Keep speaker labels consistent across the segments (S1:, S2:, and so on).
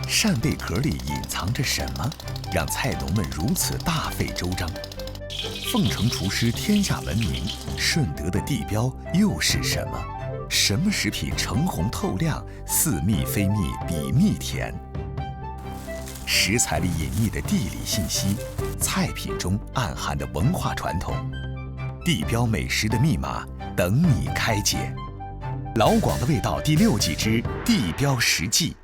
S1: 扇贝壳里隐藏着什么，让菜农们如此大费周章？凤城厨师天下闻名，顺德的地标又是什么？什么食品橙红透亮，似蜜非蜜，比蜜甜？食材里隐匿的地理信息，菜品中暗含的文化传统，地标美食的密码等你开解。老广的味道第6季之地标食记。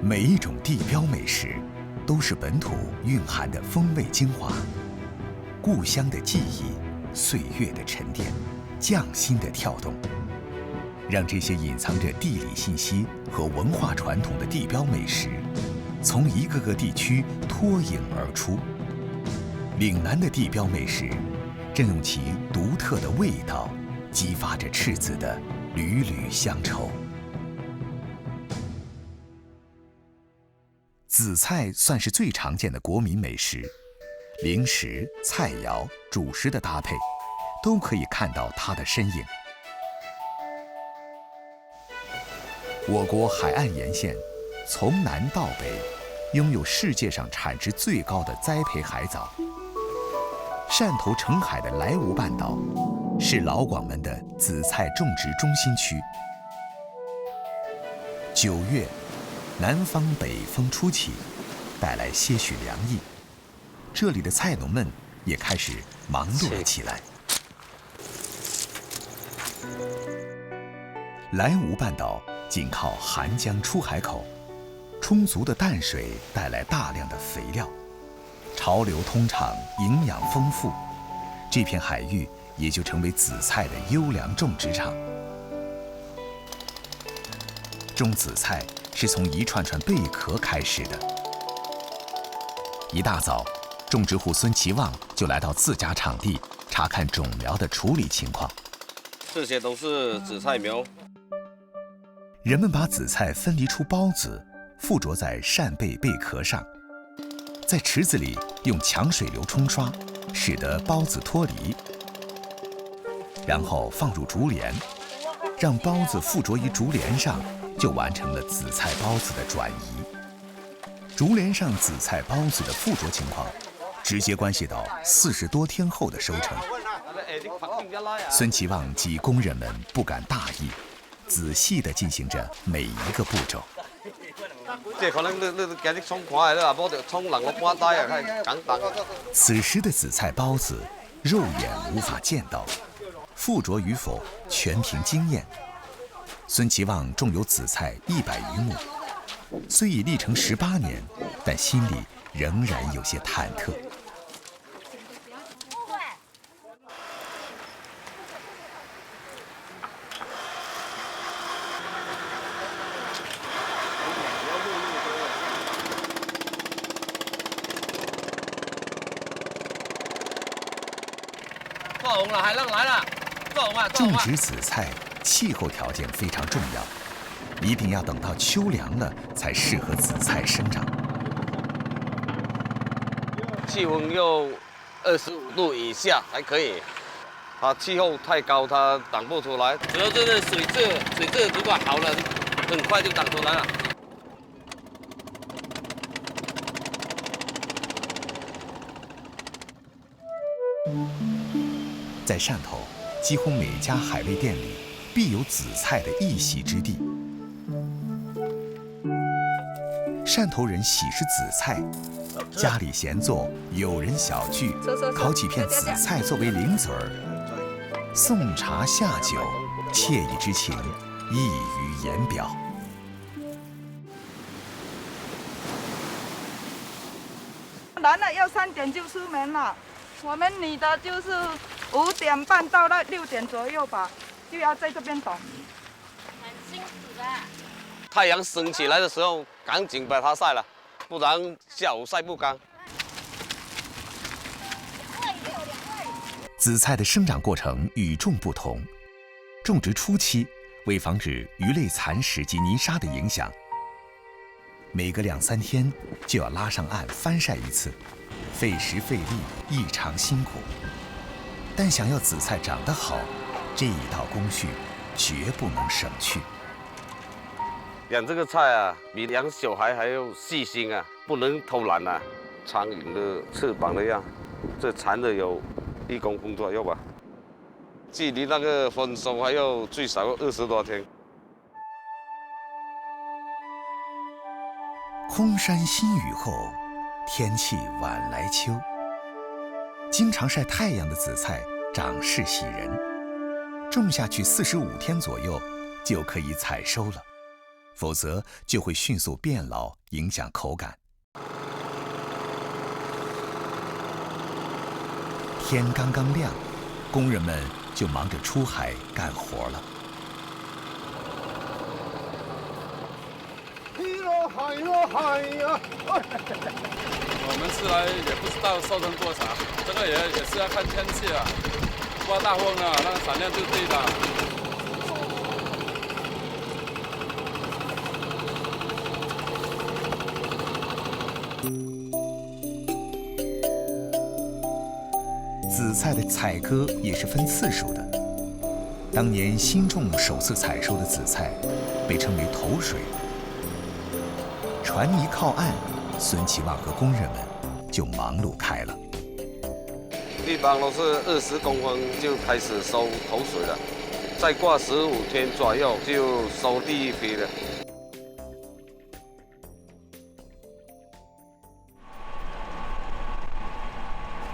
S1: 每一种地标美食，都是本土蕴含的风味精华，故乡的记忆，岁月的沉淀，匠心的跳动，让这些隐藏着地理信息和文化传统的地标美食，从一个个地区脱颖而出。岭南的地标美食，正用其独特的味道，激发着赤子的缕缕乡愁。紫菜算是最常见的国民美食，零食、菜肴、主食的搭配，都可以看到它的身影。我国海岸沿线，从南到北，拥有世界上产值最高的栽培海藻。汕头澄海的莱芜半岛，是老广门的紫菜种植中心区。9月，南方北风初起，带来些许凉意，这里的菜农们也开始忙碌了起来。莱芜半岛紧靠韩江出海口，充足的淡水带来大量的肥料，潮流通畅，营养丰富，这片海域也就成为紫菜的优良种植场。种紫菜是从一串串贝壳开始的。一大早，种植户孙其旺就来到自家场地查看种苗的处理情况。
S2: 这些都是紫菜苗。
S1: 人们把紫菜分离出孢子，附着在扇贝贝壳上，在池子里用强水流冲刷，使得孢子脱离，然后放入竹帘，让孢子附着于竹帘上，就完成了紫菜孢子的转移。竹帘上紫菜孢子的附着情况，直接关系到40多天后的收成。孙其旺及工人们不敢大意，仔细地进行着每一个步骤。此时的紫菜孢子，肉眼无法见到，附着与否全凭经验。孙其旺种有紫菜100余亩，虽已历程18年，但心里仍然有些忐忑。
S2: 做红了，海浪来了，做红啊！
S1: 种植紫菜，气候条件非常重要，一定要等到秋凉了才适合紫菜生长。
S2: 气温要25度以下才可以，它气候太高，它长不出来。主要就是水质如果好了，很快就长出来了。
S1: 在汕头，几乎每家海味店里必有紫菜的一席之地。汕头人喜吃紫菜，家里闲坐，友人小聚，烤几片紫菜作为零嘴儿，送茶下酒，惬意之情溢于言表。
S3: 男的要3点就出门了，我们女的就是5点半到6点左右吧，就要在这边等。
S4: 很辛苦的。
S2: 太阳升起来的时候，赶紧把它晒了，不然下午晒不干。
S1: 紫菜的生长过程与众不同，种植初期，为防止鱼类蚕食及泥沙的影响，每隔2、3天就要拉上岸翻晒一次，费时费力，异常辛苦。但想要紫菜长得好，这一道工序绝不能省去。
S2: 养这个菜啊，比养小孩还要细心啊，不能偷懒啊。苍蝇的翅膀那样，这缠的有1公分左右吧。距离那个丰收还有最少20多天。
S1: 空山新雨后，天气晚来秋。经常晒太阳的紫菜长势喜人，种下去45天左右就可以采收了，否则就会迅速变老，影响口感。天刚刚亮，工人们就忙着出海干活了。
S5: 海呀！我们是来也不知道收成多少，这个也是要看天气啊，刮大风啊，那个产量就低了。
S1: 紫菜的采割也是分次数的。当年新种首次采收的紫菜，被称为头水。船一靠岸，孙其旺和工人们就忙碌开了。
S2: 一般都是20公分就开始收头水了，再过15天左右就收第一批了。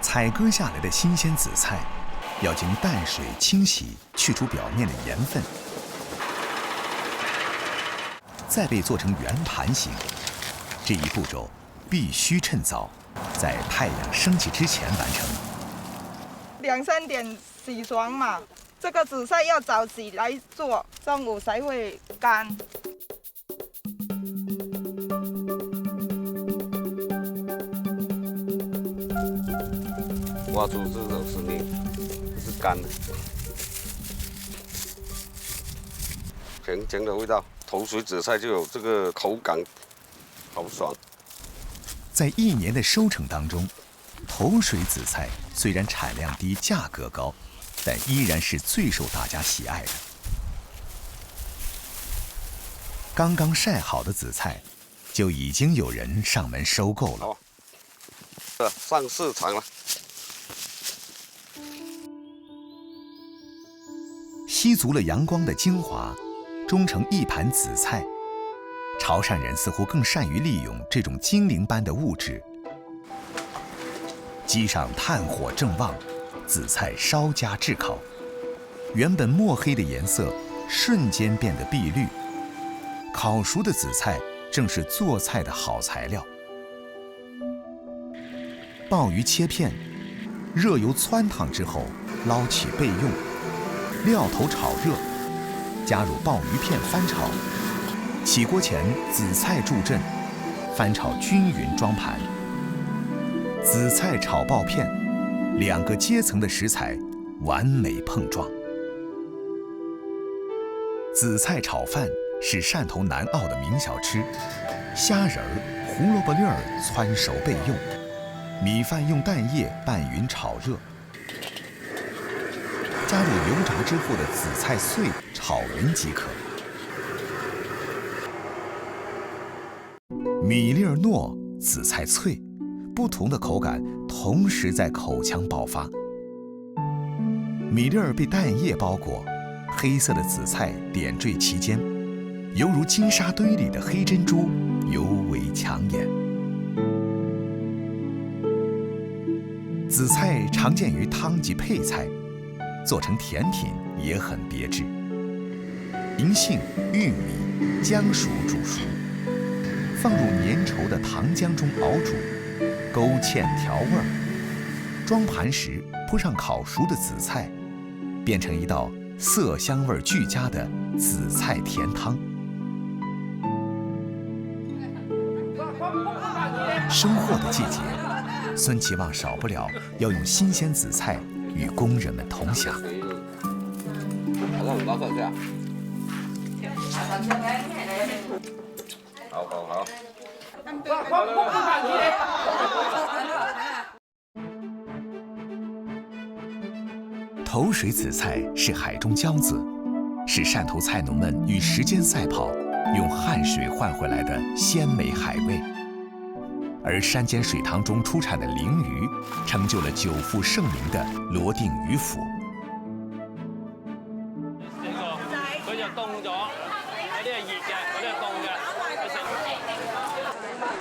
S1: 采割下来的新鲜紫菜，要经淡水清洗，去除表面的盐分，再被做成圆盘形。这一步骤必须趁早，在太阳升起之前完成。
S3: 2、3点洗爽嘛，这个紫菜要早洗来做，中午才会干。
S2: 挖出这种声音是干的，甜甜的味道。头水紫菜就有这个口感。好爽！
S1: 在1年的收成当中，头水紫菜虽然产量低、价格高，但依然是最受大家喜爱的。刚刚晒好的紫菜，就已经有人上门收购了。
S2: 上市场了。
S1: 吸足了阳光的精华，种成一盘紫菜。潮汕人似乎更善于利用这种精灵般的物质。机上炭火正旺，紫菜稍加炙烤，原本墨黑的颜色瞬间变得碧绿。烤熟的紫菜正是做菜的好材料。鲍鱼切片，热油汆烫之后捞起备用，料头炒热，加入鲍鱼片翻炒。起锅前，紫菜助阵，翻炒均匀，装盘。紫菜炒鲍片，2个阶层的食材完美碰撞。紫菜炒饭是汕头南澳的名小吃，虾仁儿、胡萝卜粒儿汆熟备用，米饭用蛋液拌匀炒热，加入油炸之后的紫菜碎炒匀即可。米粒儿糯，紫菜脆，不同的口感同时在口腔爆发。米粒儿被蛋液包裹，黑色的紫菜点缀其间，犹如金沙堆里的黑珍珠，尤为抢眼。紫菜常见于汤及配菜，做成甜品也很别致。银杏、玉米、姜熟煮熟，放入粘稠的糖浆中熬煮，勾芡调味儿。装盘时铺上烤熟的紫菜，变成一道色香味俱佳的紫菜甜汤。收获的季节，孙其旺少不了要用新鲜紫菜与工人们同享。
S2: 好。
S1: 头水紫菜是海中骄子，是汕头菜农们与时间赛跑、用汗水换回来的鲜美海味。而山间水塘中出产的鲮鱼，成就了久负盛名的罗定渔府。
S6: 佢就凍咗，嗰啲係熱嘅，嗰啲係凍嘅。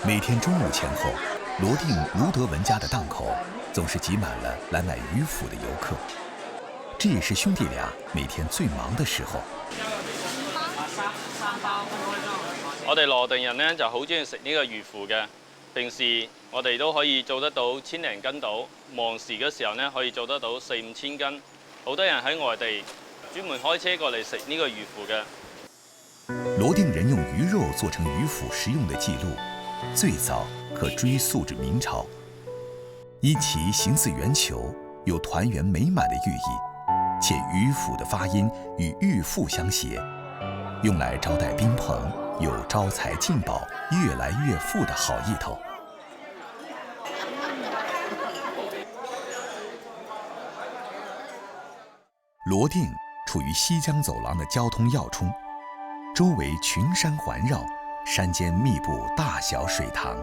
S1: 每天中午前後，羅定盧德文家的檔口總是擠滿了來買魚腐的遊客。這也是兄弟倆每天最忙的時候。
S6: 我哋羅定人咧就好中意食呢個魚腐嘅。平時我哋都可以做得到1000零斤到，忙時嘅時候咧可以做得到4、5千斤。好多人喺外地專門開車過嚟食呢個魚腐嘅。
S1: 羅定人用魚肉做成魚腐食用的記錄，最早可追溯至明朝。因其形似圓球，有團圓美滿的寓意，且魚腐的發音與玉腹相諧，用來招待賓朋，有招財進寶、越來越富的好意頭。羅定處於西江走廊的交通要衝，周圍群山環繞，山間密布大小水塘，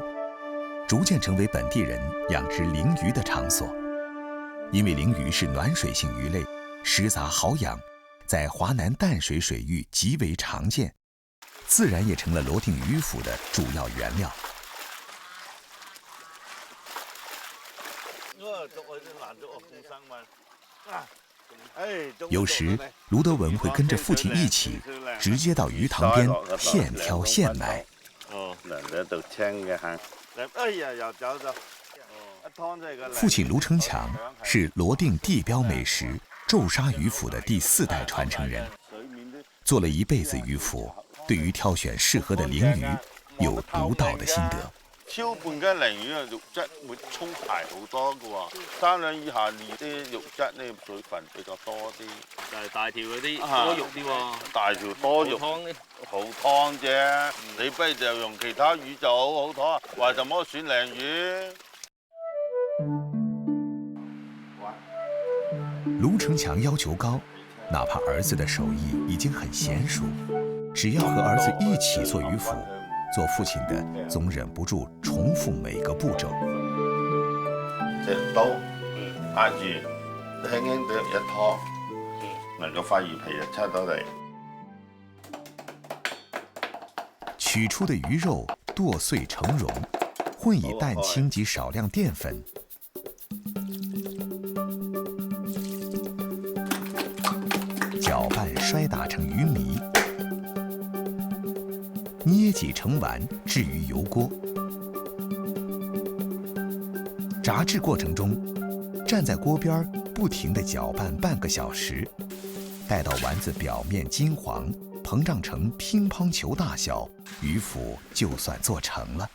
S1: 逐漸成為本地人養殖鲮魚的場所。因為鲮魚是暖水性魚類，食雜好養，在華南淡水水域極為常見，自然也成了羅定魚腐的主要原料。有時，盧德文會跟着父親一起，直接到魚塘邊現挑現買。父親盧成強是羅定地標美食皺沙魚腐的第4代傳承人，做了一輩子魚腐，對於挑選適合的鲮魚有獨到的心得。
S7: 超半斤鲮魚嘅肉質會粗排好多嘅喎，3兩以下練啲肉質呢水分比較多啲。
S6: 就係大條嗰啲多肉啲喎，
S7: 大條多肉
S6: 湯咧
S7: 好湯啫，你不如就用其他魚就好湯，為什麼選鲮魚？
S1: 盧成強要求高，哪怕兒子的手藝已經很嫻熟，只要和兒子一起做魚腐，做父親的總忍不住重複每個步驟。
S7: 隻刀壓住，輕輕地一拖，能夠塊魚皮就出到嚟。
S1: 取出的魚肉剁碎成蓉，混以蛋清及少量澱粉。攪拌摔打成魚糜，捏擠成丸，置於油鍋。炸製過程中，站在鍋邊不停地攪拌半個小時，待到丸子表面金黃，膨脹成乒乓球大小，魚腐就算做成了。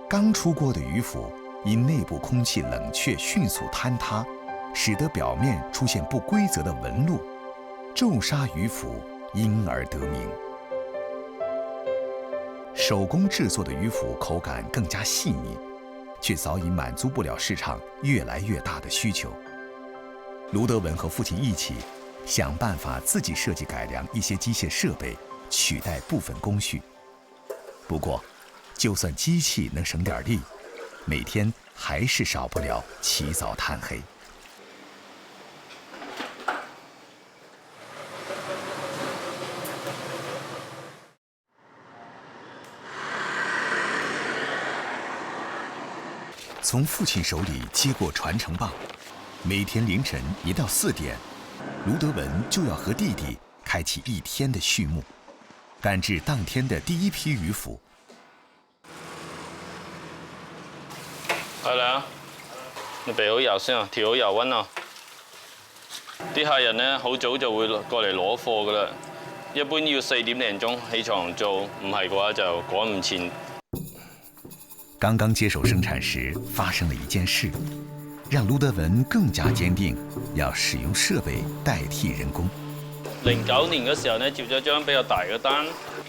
S1: 剛出鍋的魚腐因內部空氣冷卻迅速坍塌，使得表面出現不規則的紋路，皺沙魚腐因而得名。手工製作的魚腐口感更加細膩，卻早已滿足不了市場越來越大的需求。盧德文和父親一起想辦法自己設計改良一些機械設備，取代部分工序。不過，就算機器能省點力，每天還是少不了起早貪黑。從父親手裡接過傳承棒，每天凌晨1到4點，盧德文就要和弟弟開啟一天的序幕，趕製當天的第一批魚腐。
S6: 係啦，你備好油先啊，調好油溫啊。啲客人咧好早就會過嚟攞貨噶啦，一般要4點零鐘起床做，唔係嘅話就趕唔前。
S1: 剛剛接手生產時，發生了一件事，讓盧德文更加堅定要使用設備代替人工。
S6: 09年嘅時候咧，接咗張比較大嘅單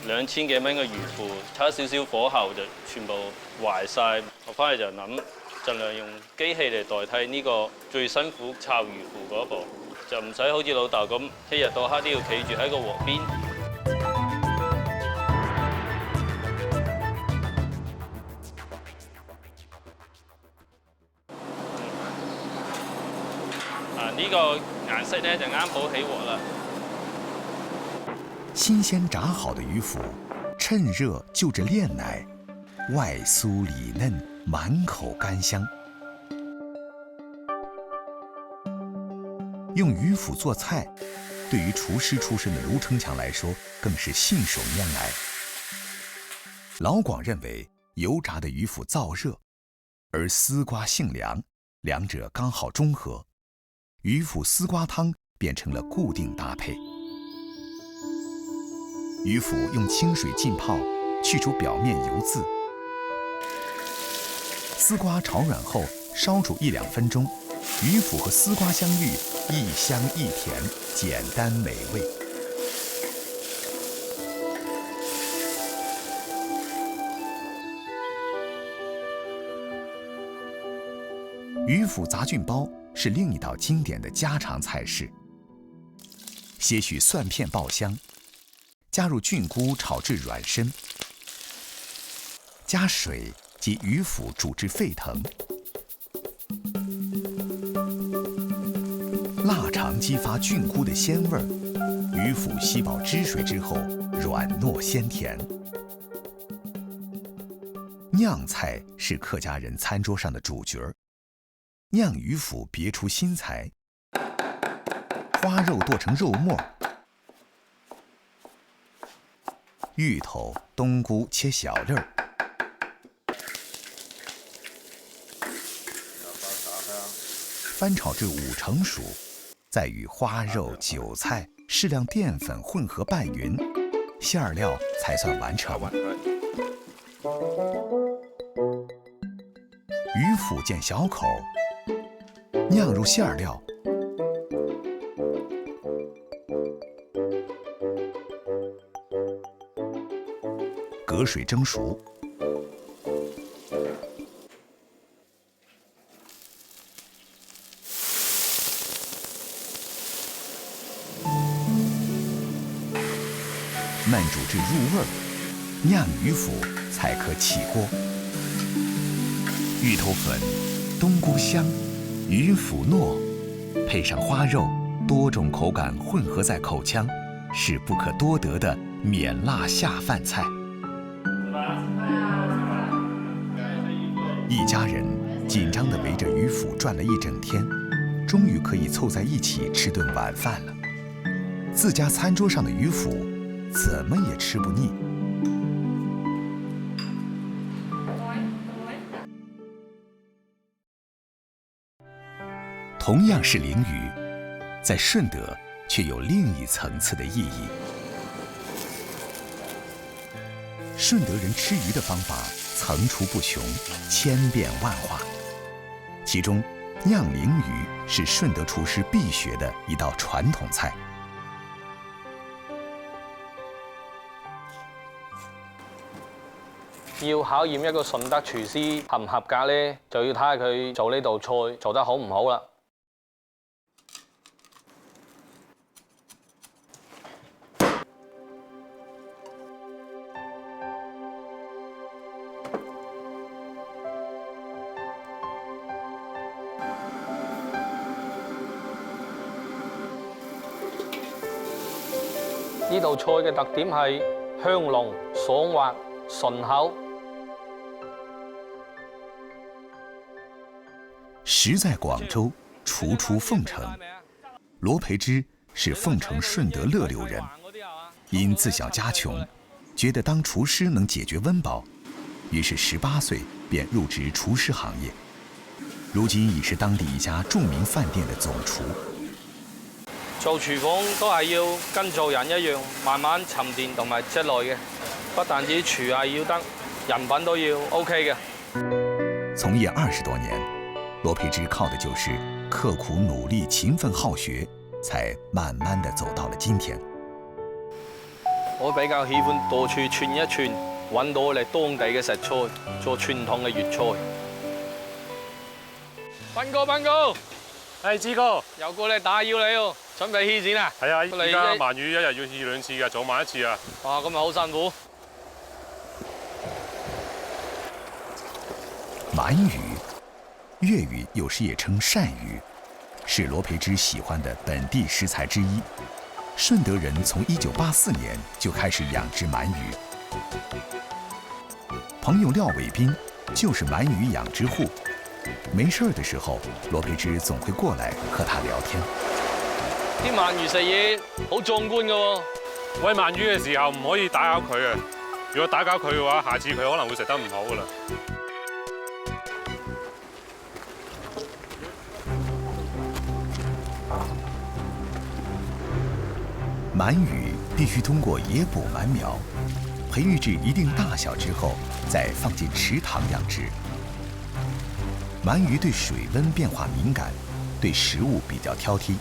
S6: ，2000幾蚊嘅魚腐，差少少火候就全部壞晒。我翻嚟就諗，盡量用機器嚟代替呢個最辛苦炒魚腐嗰一步。就唔使好似老豆咁一日到黑都要企住喺個鑊邊。呢個顏色咧就啱好起鑊啦。
S1: 新鲜炸好的鱼腐，趁热就着炼奶，外酥里嫩，满口甘香。用鱼腐做菜，对于厨师出身的卢成强来说，更是信手拈来。老广认为，油炸的鱼腐燥热，而丝瓜性凉，两者刚好中和。鱼腐丝瓜汤变成了固定搭配。鱼腐用清水浸泡，去除表面油渍。丝瓜炒软后，烧煮1-2分钟，鱼腐和丝瓜相遇，一香一甜，简单美味。鱼腐杂菌包是另一道经典的家常菜式。些许蒜片爆香，加入菌菇炒至软身，加水及鱼腐煮至沸腾。腊肠激发菌菇的鲜味儿，鱼腐吸饱汁水之后，软糯鲜甜。酿菜是客家人餐桌上的主角儿。酿鱼腐别出心裁，花肉剁成肉末，芋头、冬菇切小粒儿，翻炒至5成熟，再与花肉、韭菜、适量淀粉混合拌匀，馅儿料才算完成。鱼腐见小口，酿入馅儿料，隔水蒸熟。焖煮至入味儿，酿鱼腐才可起锅。芋头粉、冬菇香。鱼腐糯，配上花肉，多种口感混合在口腔，是不可多得的免辣下饭菜。一家人紧张地围着鱼腐转了一整天，终于可以凑在一起吃顿晚饭了。自家餐桌上的鱼腐，怎么也吃不腻。同样是鲮鱼，在顺德却有另一层次的意义。顺德人吃鱼的方法层出不穷，千变万化。其中，酿鲮鱼是顺德厨师必学的一道传统菜。
S8: 要考驗一個順德廚師合唔合格呢，就要睇下佢做呢道菜做得好唔好啦。呢道菜嘅特點係香濃、爽滑、順口。
S1: 食在廣州，廚出鳳城。羅培之是鳳城順德樂流人，因自小家窮，覺得當廚師能解決溫飽，於是18歲便入職廚師行業。如今已是當地一家著名飯店的總廚。
S8: 做廚房都係要跟做人一樣，慢慢沉澱同埋積累嘅。不但止廚藝要得，人品都要 OK 嘅。
S1: 從業20多年，羅培之靠的就是刻苦努力、勤奮好學，才慢慢地走到了今天。
S8: 我比較喜歡到處串一串，揾到我哋當地嘅食材，做傳統嘅粵菜。斌哥，
S9: 係志哥，
S8: 又過嚟打擾你喎，準備起剪啦？
S9: 係啊，
S8: 過嚟
S9: 而家鰻魚一日要2、2次嘅，早晚1次啊。
S8: 哇，咁咪好辛苦。
S1: 鳗魚，粵語有時也稱鱔魚，是羅培之喜歡的本地食材之一。順德人從1984年就開始養殖鰻魚。朋友廖偉斌就是鰻魚養殖戶，沒事的時候，羅培之總會過來和他聊天。
S8: 啲鰻魚食嘢好壯觀㗎喎。
S9: 餵鰻魚嘅時候唔可以打攪佢啊！如果打攪佢嘅話，下次佢可能會食得唔好㗎啦。
S1: 鳗魚必須通過野捕鳗苗，培育至一定大小之後，再放進池塘養殖。鳗魚對水溫變化敏感，對食物比較挑剔。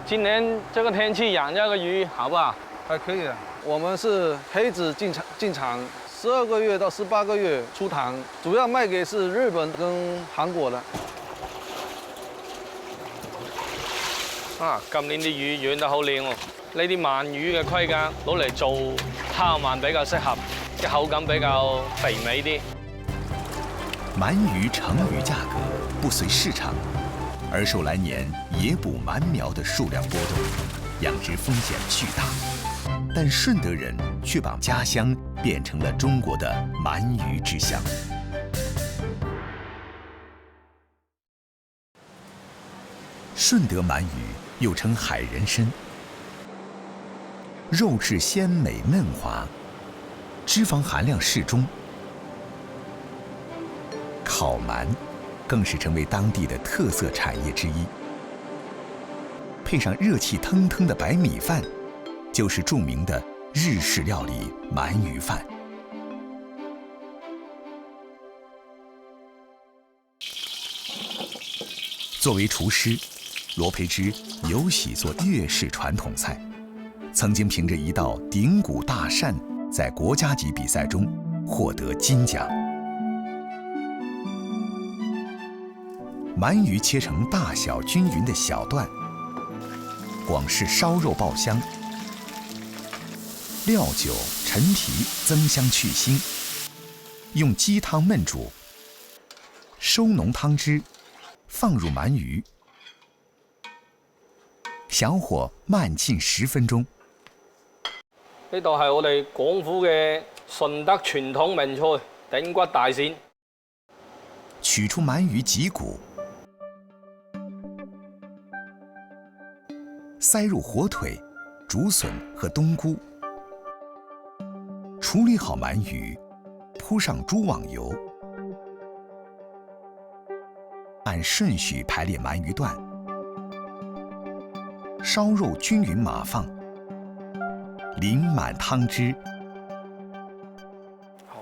S8: 今年這個天氣養這個魚好不好？
S10: 還可以啊。我們是黑子進場12個月到18個月出塘，主要賣給是日本跟韓國的。
S8: 啊，今年啲魚養得好靚喎！呢啲鰻魚嘅規格攞嚟做烤鰻比較適合，啲口感比較肥美啲。
S1: 鳗魚成魚價格不隨市場，而受來年野捕鳗苗的數量波動，養殖風險巨大。但順德人卻把家鄉變成了中國的鰻魚之鄉。順德鰻魚又稱海人參，肉質鮮美嫩滑，脂肪含量適中。烤鰻更是成為當地的特色產業之一。配上熱氣騰騰的白米飯，就是著名的日式料理鰻魚飯。作為廚師，羅培之有喜做粵式傳統菜，曾經憑着一道頂骨大鱔在國家級比賽中獲得金獎。鰻魚切成大小均勻的小段，廣式燒肉爆香，料酒、陳皮增香去腥，用雞湯燜煮，收濃湯汁，放入鰻魚，小火慢浸10分鐘。
S8: 呢度係我哋廣府嘅順德傳統名菜頂骨大鱔。
S1: 取出鰻魚脊骨，塞入火腿、竹筍和冬菇，處理好鰻魚，鋪上豬網油，按順序排列鰻魚段，燒肉均勻碼放，淋滿湯汁。
S8: 好，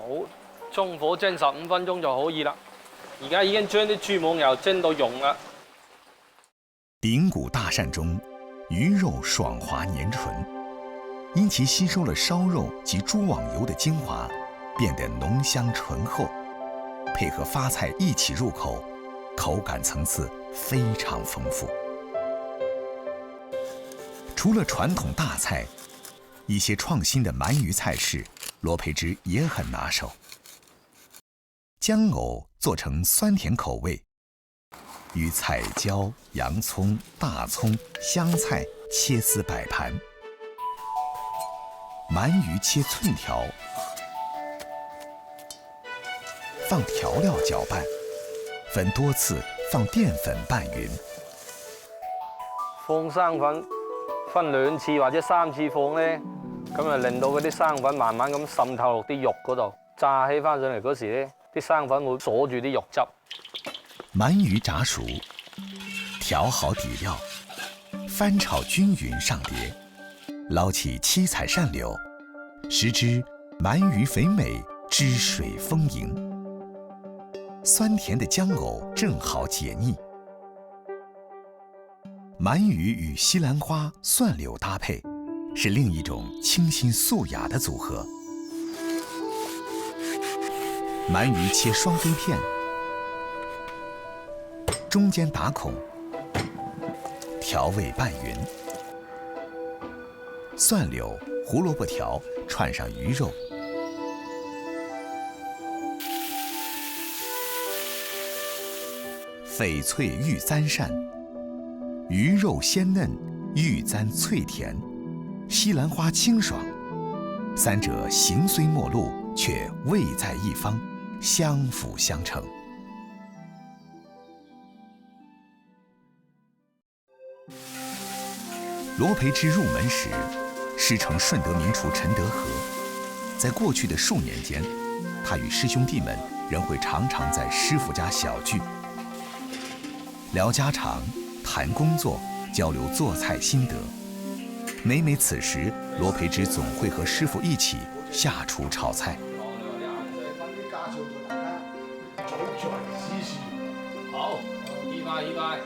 S8: 中火蒸15分鐘就可以啦。而家已經將啲豬網油蒸到溶啦。
S1: 頂骨大鱔中，魚肉爽滑粘醇，因其吸收了燒肉及豬網油的精華，變得濃香醇厚，配合發菜一起入口，口感層次非常豐富。除了傳統大菜，一些創新的鰻魚菜式，羅培之也很拿手。薑藕做成酸甜口味，與彩椒、洋蔥、大蔥、香菜切絲擺盤，鰻魚切寸條，放調料攪拌，分多次放澱粉拌勻。
S8: 放生粉分2次或者3次放咧，咁就令到嗰啲生粉慢慢咁滲透落啲肉嗰度，炸起翻上嚟嗰時咧，啲生粉會鎖住啲肉汁。
S1: 鰻魚炸熟，調好底料，翻炒均勻上碟，撈起七彩鱔柳，食之鰻魚肥美，汁水豐盈，酸甜的薑藕正好解膩。鰻魚與西蘭花、蒜柳搭配，是另一種清新素雅的組合。鰻魚切雙飛片，中间打孔，调味拌匀，蒜柳、胡萝卜条串上鱼肉，翡翠玉簪鳝，鱼肉鲜嫩，玉簪脆甜，西兰花清爽，三者形虽陌路，却味在一方，相辅相成。罗培之入门时，师承顺德名厨陈德和。在过去的数年间，他与师兄弟们仍会常常在师傅家小聚，聊家常、谈工作、交流做菜心得。每每此时，罗培之总会和师傅一起下厨炒菜。
S8: 好，依拜依拜。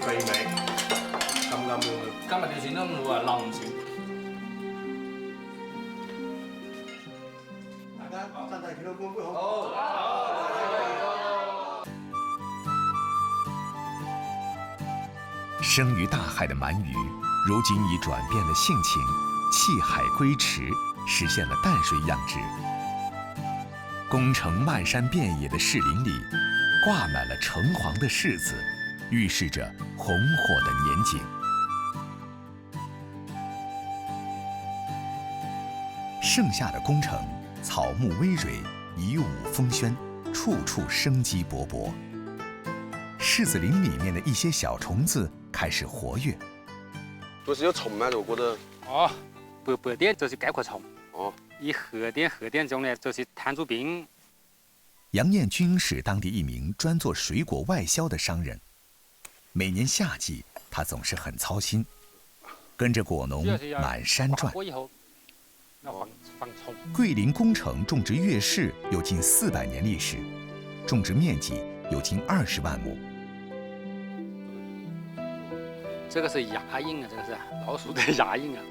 S9: 肥美，咁樣。
S8: 今日條線都冇話冧唔少。
S11: 大家身體健康，杯杯好。
S1: 生于大海的鳗鱼，如今已转变了性情，弃海归池，实现了淡水养殖。宫城漫山遍野的柿林里，挂满了橙黄的柿子，预示着红火的年景。盛夏的宫城，草木葳蕤，旖旎风轩，处处生机勃勃。柿子林里面的一些小虫子开始活跃。
S2: 不是有虫吗？我觉得。
S12: 哦，白点就是介壳虫。
S2: 哦。
S12: 以黑点中呢，就是弹珠冰。
S1: 杨彦军是当地一名专做水果外销的商人。每年夏季，他总是很操心，跟着果农满山转。桂林宫城种植月柿有近400年历史，种植面积有近20万亩。
S12: 这个是牙印啊，这个是老鼠的牙印啊。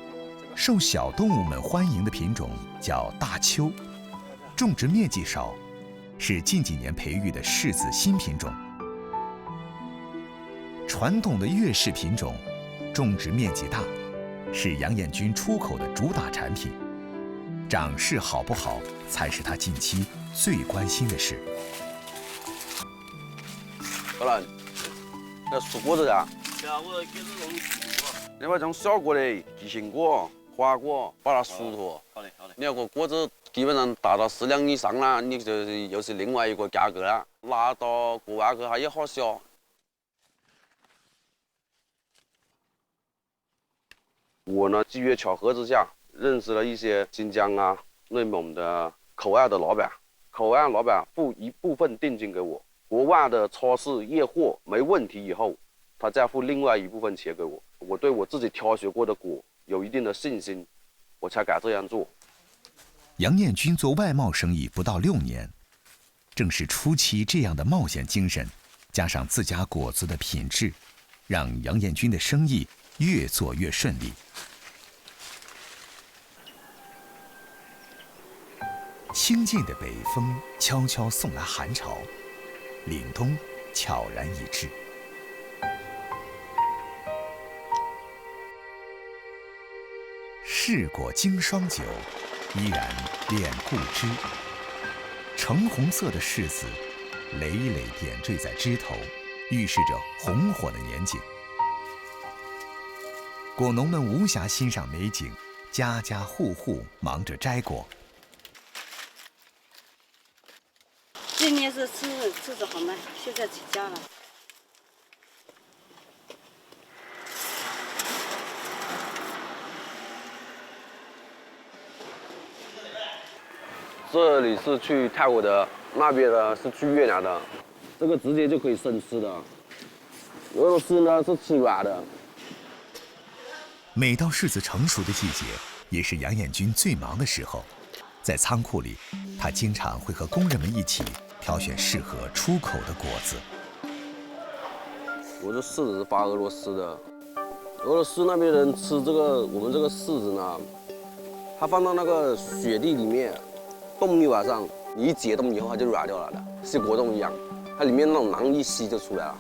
S1: 受小动物们欢迎的品种叫大丘，种植面积少，是近几年培育的柿子新品种。传统的月柿品种，种植面积大，是杨彦军出口的主打产品。长势好不好，才是他近期最关心的事。
S2: 老兰，那熟果子啊？对啊，我给这种熟啊。另外这种小果的鸡心果、花果，把它熟脱。好嘞，好嘞。你要个果子基本上达到4两以上了，你就是又是另外一个价格了。拿到国外去它也好销。我呢，机缘巧合之下，认识了一些新疆啊、内蒙的口岸的老板，口岸老板付一部分定金给我，国外的超市验货没问题以后，他再付另外一部分钱给我。我对我自己挑选过的果有一定的信心，我才敢这样做。
S1: 杨彦军做外贸生意不到6年，正是初期这样的冒险精神，加上自家果子的品质，让杨彦军的生意越做越顺利。清静的北风悄悄送来寒潮，凛冬悄然已至。柿果经霜酒，依然恋故枝。橙红色的柿子，累累点缀在枝头，预示着红火的年景。果农们无暇欣赏美景，家家户户忙着摘果。
S13: 今年是柿子好卖，现在起价了。
S2: 这里是去泰国的，那边呢是去越南的，这个直接就可以生吃的。有的柿呢是吃软的。
S1: 每到柿子成熟的季节，也是杨彦军最忙的时候。在仓库里，他经常会和工人们一起挑选适合出口的果子。
S2: 我这柿子是发俄罗斯的，俄罗斯那边人吃这个我们这个柿子呢，他放到那个雪地里面冻一晚上，
S14: 你一解冻以后它就软掉了的，像果冻一样，它里面那种囊一吸就出来了。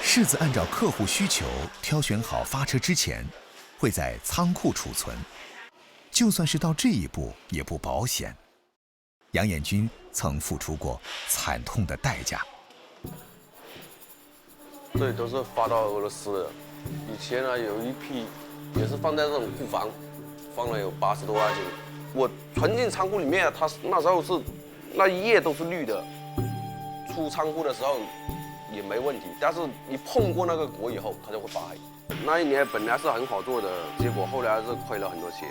S1: 柿子按照客户需求挑选好发车之前，会在仓库储存。就算是到这一步，也不保险。杨彦军曾付出过惨痛的代价。
S14: 这里都是发到俄罗斯的。以前呢，有一批也是放在这种库房，放了有80多万斤。我存进仓库里面，它那时候是那一页都是绿的。出仓库的时候也没问题，但是你碰过那个果以后，它就会发黑。那一年本来是很好做的，结果后来是亏了很多钱。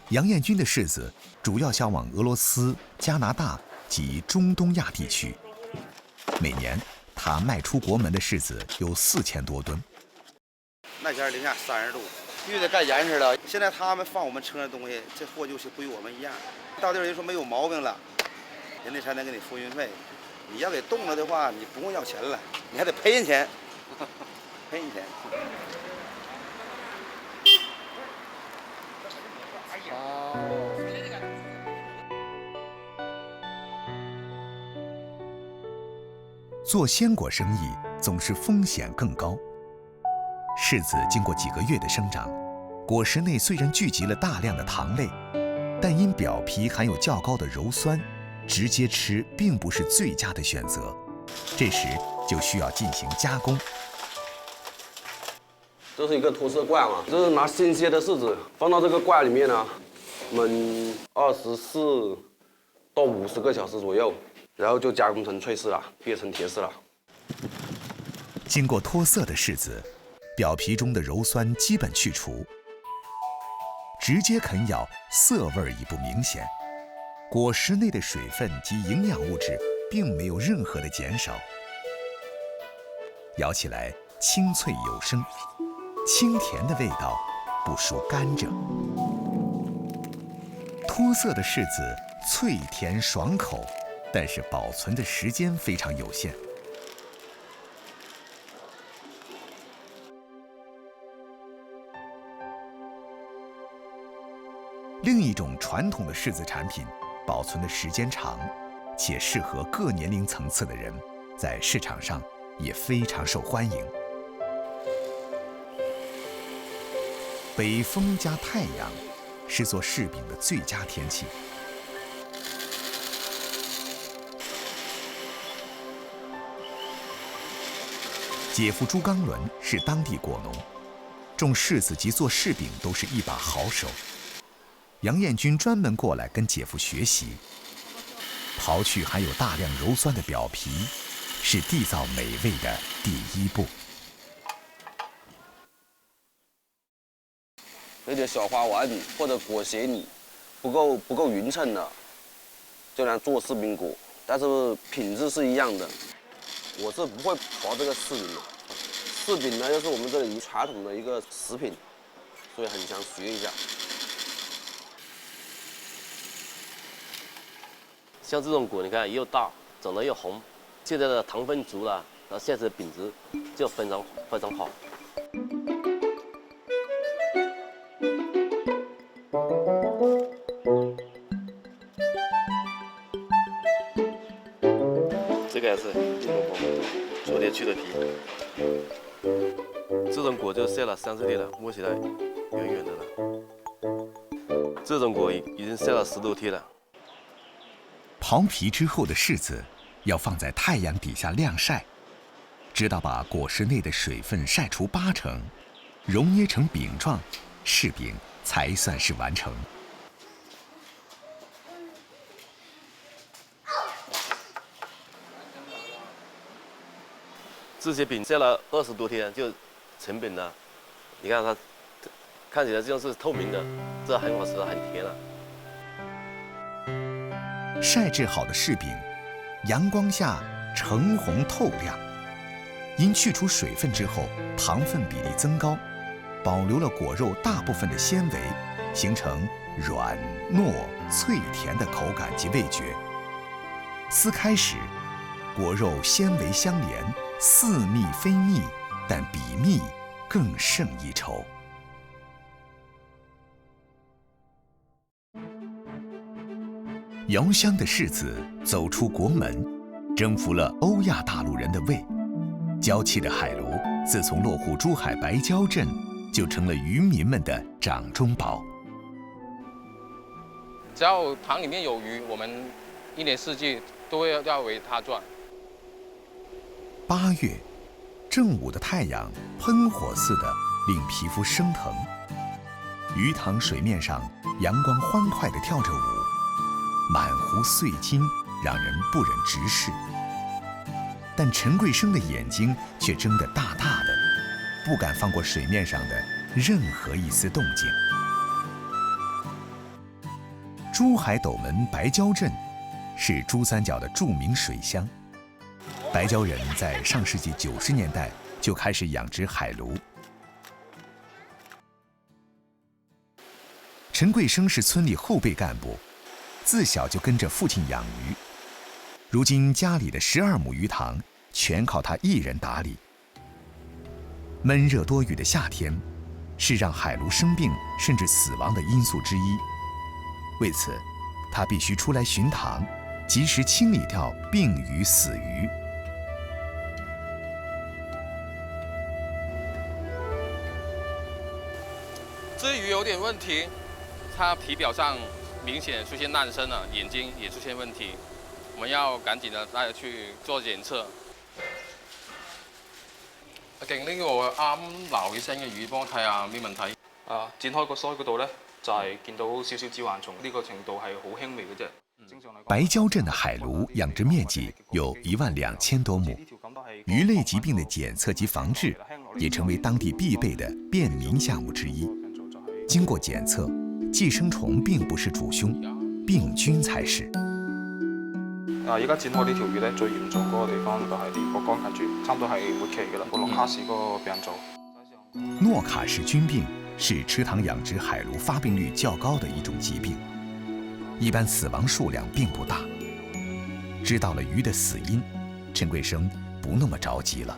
S1: 杨彦军的柿子主要销往俄罗斯、加拿大及中东亚地区。每年他卖出国门的柿子有4000多吨。
S11: 那前零下30度，必须得干严实了。现在他们放我们车上的东西，这货就是不与我们一样。到地儿人说没有毛病了，人家才能给你付运费。你要给冻了的话，你不用要钱了，你还得赔人钱，赔人钱。
S1: 做鲜果生意总是风险更高。柿子经过几个月的生长，果实内虽然聚集了大量的糖类，但因表皮含有较高的鞣酸，直接吃并不是最佳的选择。这时就需要进行加工。
S14: 这是一个脱色罐啊，这是拿新鲜的柿子放到这个罐里面呢，焖24到50个小时左右，然后就加工成脆柿了，变成甜柿了。
S1: 经过脱色的柿子，表皮中的鞣酸基本去除，直接啃咬，涩味已不明显。果实内的水分及营养物质并没有任何的减少，咬起来清脆有声，清甜的味道不输甘蔗。脱色的柿子脆甜爽口，但是保存的时间非常有限。另一种传统的柿子产品，保存的时间长，且适合各年龄层次的人，在市场上也非常受欢迎。北风加太阳，是做柿饼的最佳天气。姐夫朱刚伦是当地果农，种柿子及做柿饼都是一把好手。杨彦军专门过来跟姐夫学习，刨去含有大量鞣酸的表皮，是缔造美味的第一步。
S14: 有点小花丸或者果鞋泥不够匀称的，就能做柿饼果，但是品质是一样的。我是不会刨这个柿饼的，柿饼呢又是我们这里传统的一个食品，所以很想学一下。
S15: 像这种果，你看又大，长得又红，现在的糖分足了，然后现在的饼质就非常好。这个也是这种果，昨天去的皮。这种果就晒了30天了，摸起来圆圆的了。这种果已经晒了10多天了。
S1: 刨皮之后的柿子要放在太阳底下晾晒，直到把果实内的水分晒除80%，溶捏成饼状，柿饼才算是完成。
S15: 这些饼晒了20多天就成饼了，你看它看起来就是透明的，这很好吃，很甜了。
S1: 晒制好的柿饼，阳光下橙红透亮。因去除水分之后，糖分比例增高，保留了果肉大部分的纤维，形成软糯脆甜的口感及味觉。撕开时，果肉纤维相连，似蜜非蜜，但比蜜更胜一筹。遥香的柿子走出国门，征服了欧亚大陆人的胃。娇气的海鲈，自从落户珠海白蕉镇，就成了渔民们的掌中宝。
S16: 只要塘里面有鱼，我们一年四季都会要为它赚。
S1: 8月，正午的太阳喷火似的令皮肤生疼，鱼塘水面上阳光欢快地跳着舞，满湖碎金让人不忍直视。但陈桂生的眼睛却睁得大大的，不敢放过水面上的任何一丝动静。珠海斗门白蕉镇是珠三角的著名水乡。白蕉人在上世纪90年代就开始养殖海鲈。陈桂生是村里后备干部，自小就跟着父亲养鱼。如今家里的12亩鱼塘全靠他一人打理。闷热多雨的夏天，是让海鲈生病甚至死亡的因素之一。为此，他必须出来巡塘，及时清理掉病鱼死鱼。
S16: 这鱼有点问题，它体表上明显出現爛身了，眼睛也出現問題，我們要趕緊的帶佢去做檢測。阿勁，呢個啱鬧起身嘅魚，幫我睇下咩問題。
S17: 展開個腮嗰度咧，就係見到少少紫環蟲，呢個程度係好輕微嘅啫。
S1: 白蕉镇的海鲈养殖面积有12000多亩，鱼类疾病的检测及防治也成为当地必备的便民项目之一。经过检测，寄生虫并不是主凶，病菌才是。
S17: 而家展開呢條魚咧，最嚴重嗰個地方就係呢個肝近住，差唔多係末期嘅啦，個諾卡氏嗰個病灶。
S1: 諾卡氏菌病是池塘养殖海鲈发病率较高的一种疾病，一般死亡数量并不大。知道了鱼的死因，陈桂生不那么着急了。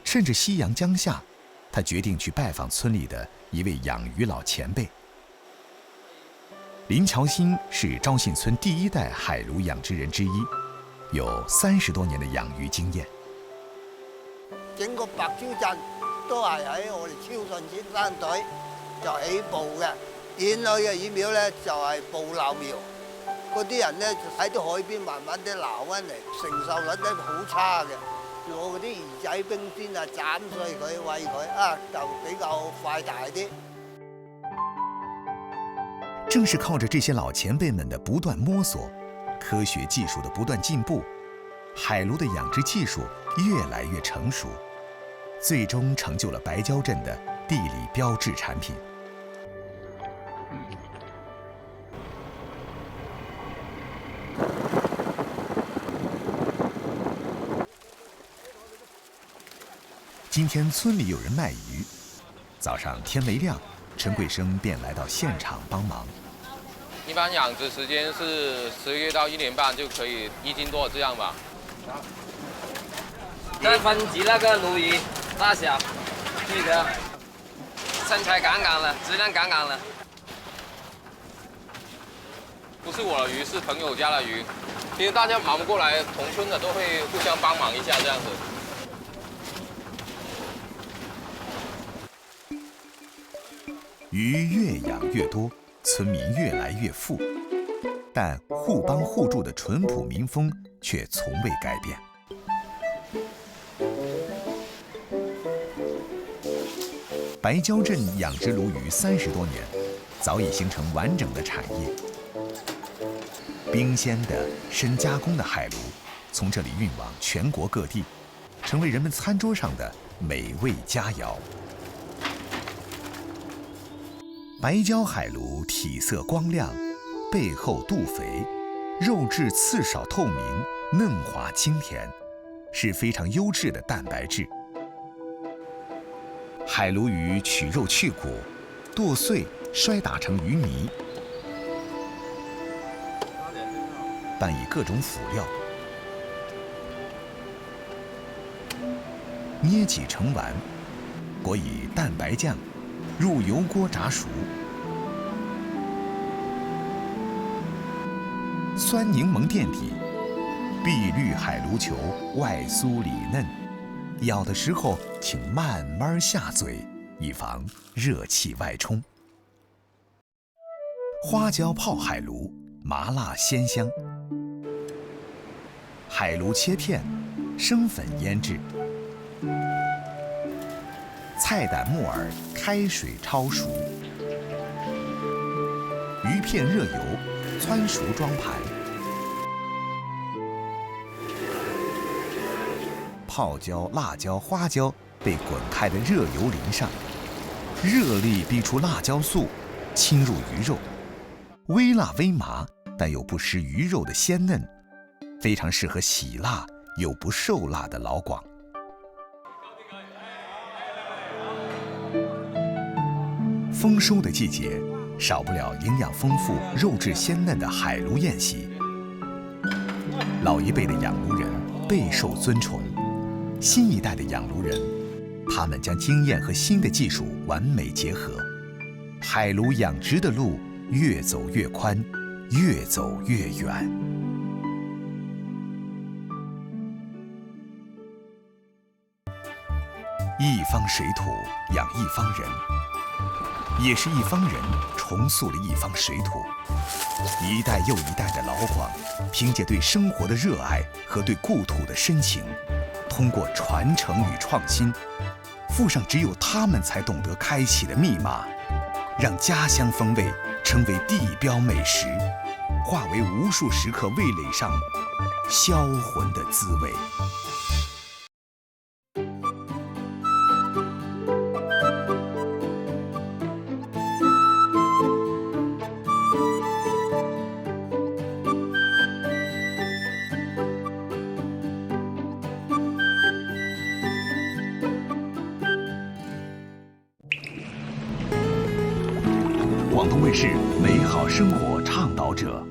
S1: 趁着夕阳将下，他决定去拜访村里的一位养鱼老前辈。林乔新是昭信村第1代海鲈养殖人之一，有30多年的养魚經驗。
S18: 整個白蕉鎮都係喺我哋超順先生隊就起步嘅，演去嘅魚苗咧就係捕撈苗，嗰啲人咧就喺啲海邊慢慢啲撈翻嚟，承受率咧好差嘅。攞嗰啲魚仔冰鮮啊，斬碎佢餵佢啊，就比較快大啲。
S1: 正是靠着这些老前辈们的不断摸索，科学技术的不断进步，海鲈的养殖技术越来越成熟，最终成就了白蕉镇的地理标志产品。今天村里有人卖鱼，早上天没亮，陈桂生便来到现场帮忙。
S16: 一般养殖时间是10月到1年半就可以1斤多这样吧。
S12: 再分级那个鲈鱼大小，记得身材杠杠的，质量杠杠的。
S16: 不是我的鱼，是朋友家的鱼。其实大家忙不过来，同村的都会互相帮忙一下这样子。
S1: 鱼越养越多，村民越来越富，但互帮互助的淳朴民风却从未改变。白蕉镇养殖鲈鱼30多年，早已形成完整的产业。冰鲜的、深加工的海鲈从这里运往全国各地，成为人们餐桌上的美味佳肴。白蕉海鲈体色光亮，背厚肚肥，肉质刺少透明，嫩滑清甜，是非常优质的蛋白质。海鲈鱼取肉去骨，剁碎摔打成鱼糜，拌以各种辅料，捏挤成丸，裹以蛋白酱，入油锅炸熟。酸柠檬垫底，碧绿海鲈球外酥里嫩，咬的时候请慢慢下嘴，以防热气外冲。花椒泡海鲈，麻辣鲜香。海鲈切片，生粉腌制。菜胆木耳开水焯熟。鱼片热油，汆熟装盘。泡椒、辣椒、花椒被滚开的热油淋上，热力逼出辣椒素，侵入鱼肉，微辣微麻，但又不失鱼肉的鲜嫩，非常适合喜辣又不受辣的老广。丰收的季节，少不了营养丰富、肉质鲜嫩的海鲈宴席。老一辈的养鲈人备受尊崇，新一代的养鲈人，他们将经验和新的技术完美结合，海鲈养殖的路越走越宽，越走越远。一方水土养一方人，也是一方人重塑了一方水土。一代又一代的老广，凭借对生活的热爱和对故土的深情，通过传承与创新，附上只有他们才懂得开启的密码，让家乡风味成为地标美食，化为无数食客味蕾上销魂的滋味。广东卫视美好生活倡导者。